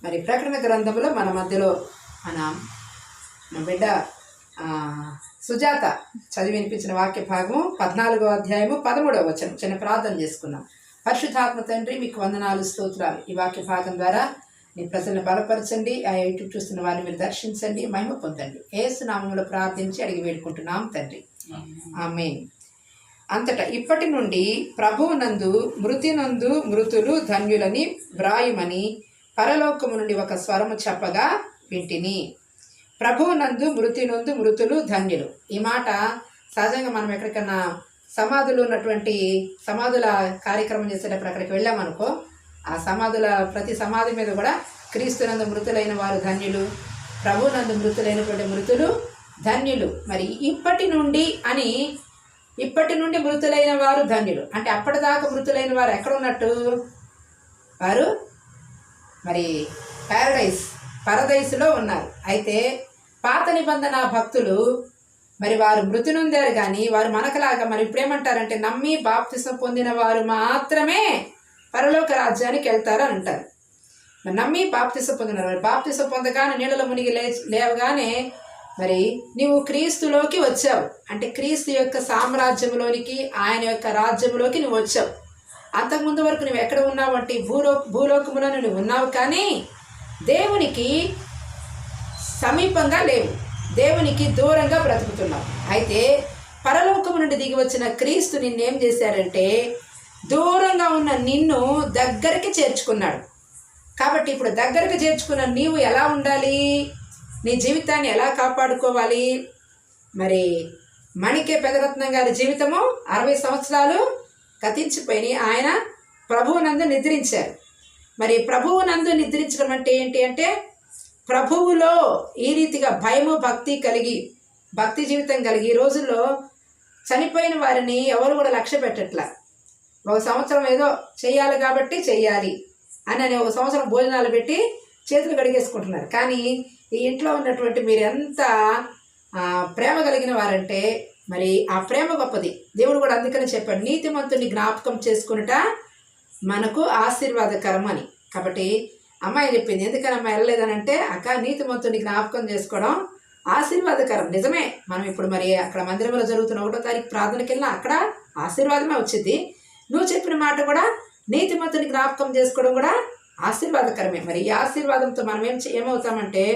మరి ప్రకటన గ్రంథంలో మన మధ్యలో మన బిడ్డ సుజాత చదివి వినిపించిన వాక్య భాగము 14వ అధ్యాయము 13వ వచనం. చిన్న ప్రార్థన చేసుకుందాం. పరిశుద్ధాత్మ తండ్రి, మీకు వందనాలు, స్తోత్రాలు. ఈ వాక్య భాగం ద్వారా మీ ప్రజలను బలపరచండి. ఆ యూట్యూబ్ చూస్తున్న వారిని మీరు దర్శించండి, మహిమ పొందండి. యేసు నామములో ప్రార్థించి అడిగి వేడుకుంటున్నాం తండ్రి, ఆమేన్. అంతటా ఇప్పటి నుండి ప్రభువునందు మృతినందు మృతులు ధన్యులని వ్రాయుమని పరలోకము నుండి ఒక స్వరము చెప్పగా వింటిని. ప్రభువునందు మృతినందు మృతులు ధన్యులు. ఈ మాట సహజంగా మనం ఎక్కడికన్నా సమాధులు ఉన్నటువంటి సమాధుల కార్యక్రమం చేసేటప్పుడు అక్కడికి వెళ్ళామనుకో, ఆ సమాధుల ప్రతి సమాధి మీద కూడా క్రీస్తునందు మృతులైన వారు ధన్యులు, ప్రభువునందు మృతులైనటువంటి మృతులు ధన్యులు. మరి ఇప్పటి నుండి మృతులైన వారు ధన్యులు అంటే అప్పటిదాకా మృతులైన వారు ఎక్కడ ఉన్నట్టు? వారు మరి పరదైసులో ఉన్నారు. అయితే పాత నిబంధన భక్తులు మరి వారు మృతి నొందారు, కానీ వారు మనకలాగా మరి ఇప్పుడేమంటారంటే నమ్మి బాప్తిసం పొందిన వారు మాత్రమే పరలోక రాజ్యానికి వెళ్తారు అని అంటారు. మరి నమ్మి బాప్తిసం పొందిన వారు బాప్తిసం పొందగానే నీళ్ళలో మునిగి లేవగానే మరి నీవు క్రీస్తులోకి వచ్చావు అంటే క్రీస్తు యొక్క సామ్రాజ్యంలోనికి, ఆయన యొక్క రాజ్యంలోకి నువ్వు వచ్చావు. అంతకుముందు వరకు నువ్వు ఎక్కడ ఉన్నావు అంటే భూలోకములో నువ్వు ఉన్నావు, కానీ దేవునికి సమీపంగా లేవు, దేవునికి దూరంగా బ్రతుకుతున్నావు. అయితే పరలోకము నుండి దిగి వచ్చిన క్రీస్తు నిన్నేం చేశారంటే దూరంగా ఉన్న నిన్ను దగ్గరికి చేర్చుకున్నాడు. కాబట్టి ఇప్పుడు దగ్గరకు చేర్చుకున్న నీవు ఎలా ఉండాలి, నీ జీవితాన్ని ఎలా కాపాడుకోవాలి? మరి మణికే పెదరత్నం గారి జీవితము 60 సంవత్సరాలు గతించిపోయి ఆయన ప్రభువునందు నిద్రించారు. మరి ప్రభువునందు నిద్రించడం అంటే ఏంటి అంటే ప్రభువులో ఈ రీతిగా భయము భక్తి కలిగి, భక్తి జీవితం కలిగి. ఈ రోజుల్లో చనిపోయిన వారిని ఎవరు కూడా లక్ష్య పెట్టట్లా. ఒక సంవత్సరం ఏదో చెయ్యాలి కాబట్టి చెయ్యాలి అని ఒక సంవత్సరం భోజనాలు పెట్టి చేతులు కడిగేసుకుంటున్నారు. కానీ ఈ ఇంట్లో ఉన్నటువంటి మీరు ఎంత ప్రేమ కలిగిన వారంటే మరి ఆ ప్రేమ గొప్పది. దేవుడు కూడా అందుకని చెప్పాడు, నీతిమంతుని జ్ఞాపకం చేసుకునుట మనకు ఆశీర్వాదకరం అని. కాబట్టి అమ్మాయి చెప్పింది, ఎందుకని అమ్మాయి వెళ్ళలేదనంటే అక్క నీతిమంతుని జ్ఞాపకం చేసుకోవడం ఆశీర్వాదకరం. నిజమే, మనం ఇప్పుడు మరి అక్కడ మందిరంలో జరుగుతున్న 1వ తారీఖు ప్రార్థనకి వెళ్ళినా అక్కడ ఆశీర్వాదమే వచ్చింది. నువ్వు చెప్పిన మాట కూడా నీతిమంతుని జ్ఞాపకం చేసుకోవడం కూడా ఆశీర్వాదకరమే. మరి ఈ ఆశీర్వాదంతో మనం ఏమవుతామంటే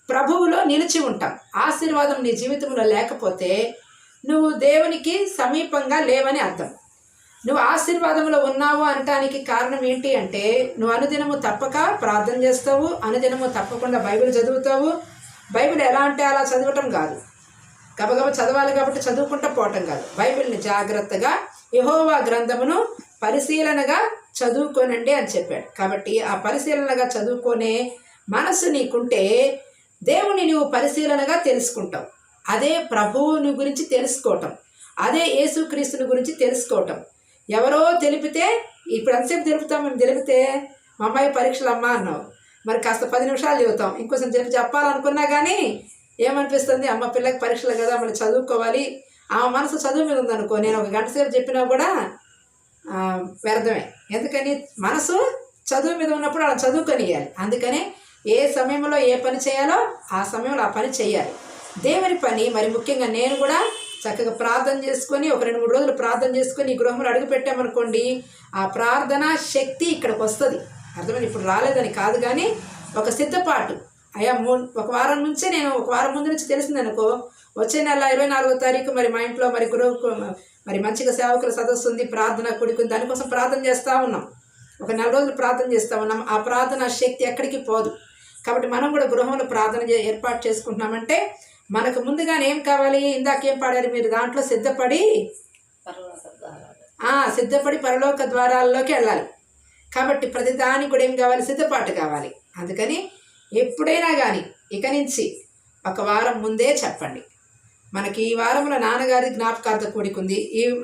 ప్రభువులో నిలిచి ఉంటాం. ఆశీర్వాదం నీ జీవితంలో లేకపోతే నువ్వు దేవునికి సమీపంగా లేవని అర్థం. నువ్వు ఆశీర్వాదంలో ఉన్నావు అనటానికి కారణం ఏంటి అంటే నువ్వు అనుదినము తప్పక ప్రార్థన చేస్తావు, అనుదినము తప్పకుండా బైబిల్ చదువుతావు. బైబిల్ ఎలా అంటే అలా చదవటం కాదు, గబగబ చదవాలి కాబట్టి చదువుకుంటూ పోవటం కాదు. బైబిల్ని జాగ్రత్తగా యెహోవా గ్రంథమును పరిశీలనగా చదువుకోనండి అని చెప్పాడు. కాబట్టి ఆ పరిశీలనగా చదువుకునే మనసు నీకుంటే దేవుని నువ్వు పరిశీలనగా తెలుసుకుంటావు. అదే ప్రభువుని గురించి తెలుసుకోవటం, అదే యేసుక్రీస్తుని గురించి తెలుసుకోవటం. ఎవరో తెలిపితే ఇప్పుడు ఎంతసేపు తెలుపుతాం? మేము తెలిపితే మా అమ్మాయి పరీక్షలు అమ్మా అన్నావు, మరి కాస్త 10 నిమిషాలు చెబుతాం. ఇంకోసం చెప్పాలనుకున్నా కానీ ఏమనిపిస్తుంది, అమ్మ పిల్లకి పరీక్షలు కదా మళ్ళీ చదువుకోవాలి. ఆ మనసు చదువు మీద ఉందనుకో, నేను 1 గంట సేపు చెప్పినా కూడా వ్యర్థమే. ఎందుకని మనసు చదువు మీద ఉన్నప్పుడు అలా చదువుకొనియాలి. అందుకనే ఏ సమయంలో ఏ పని చేయాలో ఆ సమయంలో ఆ పని చేయాలి. దేవుని పని మరి ముఖ్యంగా నేను కూడా చక్కగా ప్రార్థన చేసుకొని ఒక 2-3 రోజులు ప్రార్థన చేసుకొని ఈ గృహంలో అడుగు పెట్టామనుకోండి, ఆ ప్రార్థన శక్తి ఇక్కడికి వస్తుంది. అర్థమైంది? ఇప్పుడు రాలేదని కాదు, కానీ ఒక సిద్ధపాటు. అయ్యా ఒక వారం నుంచే నేను ఒక వారం ముందు నుంచి తెలిసిందనుకో, వచ్చే నెల 24వ తారీఖు మరి మా ఇంట్లో మరి మరి మంచిగా సేవకుల సదస్సు ఉంది, ప్రార్థన కూడుకుంది, దానికోసం ప్రార్థన చేస్తూ ఉన్నాం. ఒక 4 రోజులు ప్రార్థన చేస్తూ ఉన్నాం. ఆ ప్రార్థన శక్తి ఎక్కడికి పోదు. కాబట్టి మనం కూడా గృహంలో ప్రార్థన ఏర్పాటు చేసుకుంటున్నామంటే మనకు ముందుగానే ఏం కావాలి? ఇందాకేం పాడారు మీరు, దాంట్లో సిద్ధపడి పరలోక ద్వారాల్లోకి వెళ్ళాలి. కాబట్టి ప్రతిదానికి కూడా ఏం కావాలి? సిద్ధపాటు కావాలి. అందుకని ఎప్పుడైనా కానీ ఇక నుంచి ఒక వారం ముందే చెప్పండి, మనకి ఈ వారంలో నాన్నగారి జ్ఞాపకార్థ కూడికుంది,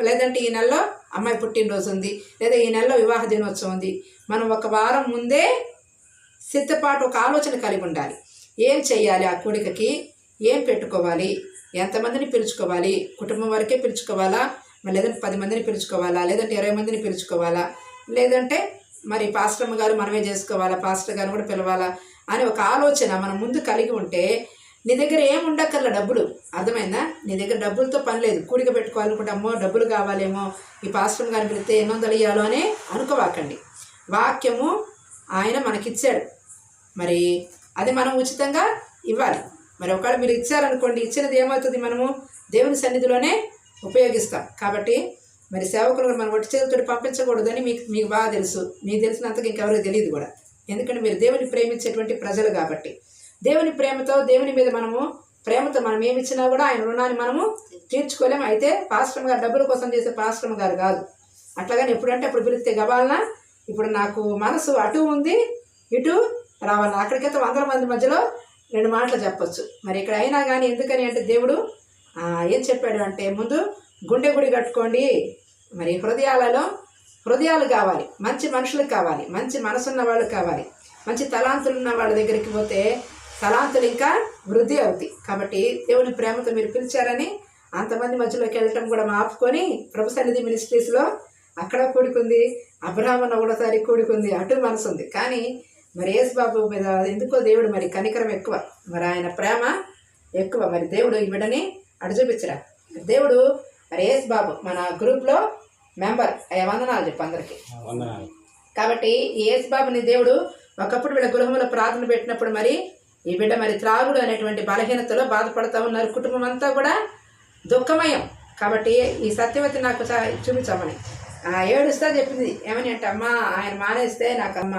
లేదంటే ఈ నెలలో అమ్మాయి పుట్టినరోజు ఉంది, లేదా ఈ నెలలో వివాహ దినోత్సవం ఉంది. మనం ఒక వారం ముందే సిద్ధపాటు, ఒక ఆలోచన కలిగి ఉండాలి. ఏం చెయ్యాలి, ఆ కూడికకి ఏం పెట్టుకోవాలి, ఎంతమందిని పిలుచుకోవాలి, కుటుంబం వరకే పిలుచుకోవాలా, లేదంటే 10 మందిని పిలుచుకోవాలా, లేదంటే 20 మందిని పిలుచుకోవాలా, లేదంటే మరి పాస్టర్మ్మ గారు మనమే చేసుకోవాలా, పాస్టర్ గారు కూడా పిలవాలా అని ఒక ఆలోచన మనం ముందు కలిగి ఉంటే నీ దగ్గర ఏం ఉండక్కర్ల డబ్బులు, అర్థమైందా? నీ దగ్గర డబ్బులతో పని లేదు. కూడిక పెట్టుకోవాలనుకుంటే అమ్మో డబ్బులు కావాలేమో, ఈ పాస్టర్ గారిని పిలిస్తే 800 ఇవ్వాలో అని అనుకోవాకండి. వాక్యము ఆయన మనకిచ్చాడు, మరి అది మనం ఉచితంగా ఇవ్వాలి. మరి ఒకవేళ మీరు ఇచ్చారనుకోండి, ఇచ్చినది ఏమవుతుంది, మనము దేవుని సన్నిధిలోనే ఉపయోగిస్తాం. కాబట్టి మరి సేవకులు మనం ఒట్టి చేతులతో పంపించకూడదని మీకు బాగా తెలుసు. మీకు తెలిసినంతగా ఇంకెవరికి తెలియదు కూడా. ఎందుకంటే మీరు దేవుని ప్రేమించేటువంటి ప్రజలు కాబట్టి, దేవుని ప్రేమతో, దేవుని మీద ప్రేమతో మనం ఏమి ఇచ్చినా కూడా ఆయన రుణాన్ని మనము తీర్చుకోలేము. అయితే పాస్టర్మ గారు డబ్బుల కోసం చేసే పాస్టర్మ గారు కాదు. అట్లాగని ఎప్పుడంటే అప్పుడు పిలిస్తే గబాలన, ఇప్పుడు నాకు మనసు అటు ఉంది ఇటు రావాలన్నా, అక్కడికైతే 100 మంది మధ్యలో 2 మాటలు చెప్పొచ్చు. మరి ఇక్కడ అయినా కానీ ఎందుకని అంటే దేవుడు ఏం చెప్పాడు అంటే, ముందు గుండె గుడి కట్టుకోండి. మరి హృదయాలు కావాలి, మంచి మనుషులకు కావాలి, మంచి మనసున్న వాళ్ళు కావాలి, మంచి తలాంతులు ఉన్న వాళ్ళ దగ్గరికి పోతే తలాంతులు ఇంకా వృద్ధి అవుతాయి. కాబట్టి దేవుని ప్రేమతో మీరు పిలిచారని అంతమంది మధ్యలోకి వెళ్ళటం కూడా ఆపుకొని ప్రభు సన్నిధి మినిస్ట్రీస్లో అక్కడ కూడుకుంది, అబ్రహామన్న ఒకటోసారి కూడుకుంది, అటు మనసు ఉంది. కానీ మరి యేసుబాబు మీద ఎందుకో దేవుడు మరి కనికరం ఎక్కువ, మరి ఆయన ప్రేమ ఎక్కువ. మరి దేవుడు ఈ బిడ్డని అటు చూపించరా. దేవుడు మరి యేసుబాబు మన గ్రూప్లో మెంబర్, వందనాలు చెప్పు అందరికీ. కాబట్టి ఈ యేసుబాబుని దేవుడు ఒకప్పుడు వీళ్ళ గృహంలో ప్రార్థన పెట్టినప్పుడు మరి ఈ బిడ్డ మరి త్రాగుడు అనేటువంటి బలహీనతలో బాధపడుతూ ఉన్నారు. కుటుంబం అంతా కూడా దుఃఖమయం. కాబట్టి ఈ సత్యవతి నాకు చూపించామని ఏడుస్తా చెప్పింది. ఏమని అంటే, అమ్మ ఆయన మానేస్తే నాకు అమ్మ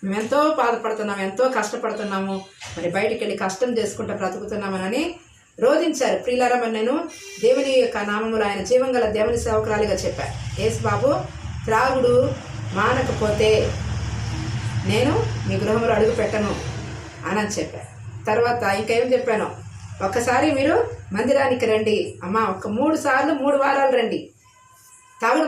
మేము ఎంతో బాధపడుతున్నాము, ఎంతో కష్టపడుతున్నాము, మరి బయటికి వెళ్ళి కష్టం చేసుకుంటూ బ్రతుకుతున్నామని రోధించారు. ప్రియులారా, మరి నేను దేవుని యొక్క నామములో ఆయన జీవంగల దేవుని సేవకురాలిగా చెప్పాను, యేసుబాబు త్రాగుడు మానకపోతే నేను మీ గృహంలో అడుగు పెట్టను అని చెప్పాను. తర్వాత ఇంకేం చెప్పాను, ఒక్కసారి మీరు మందిరానికి రండి అమ్మ, 3 సార్లు 3 వారాలు రండి, తాగుడు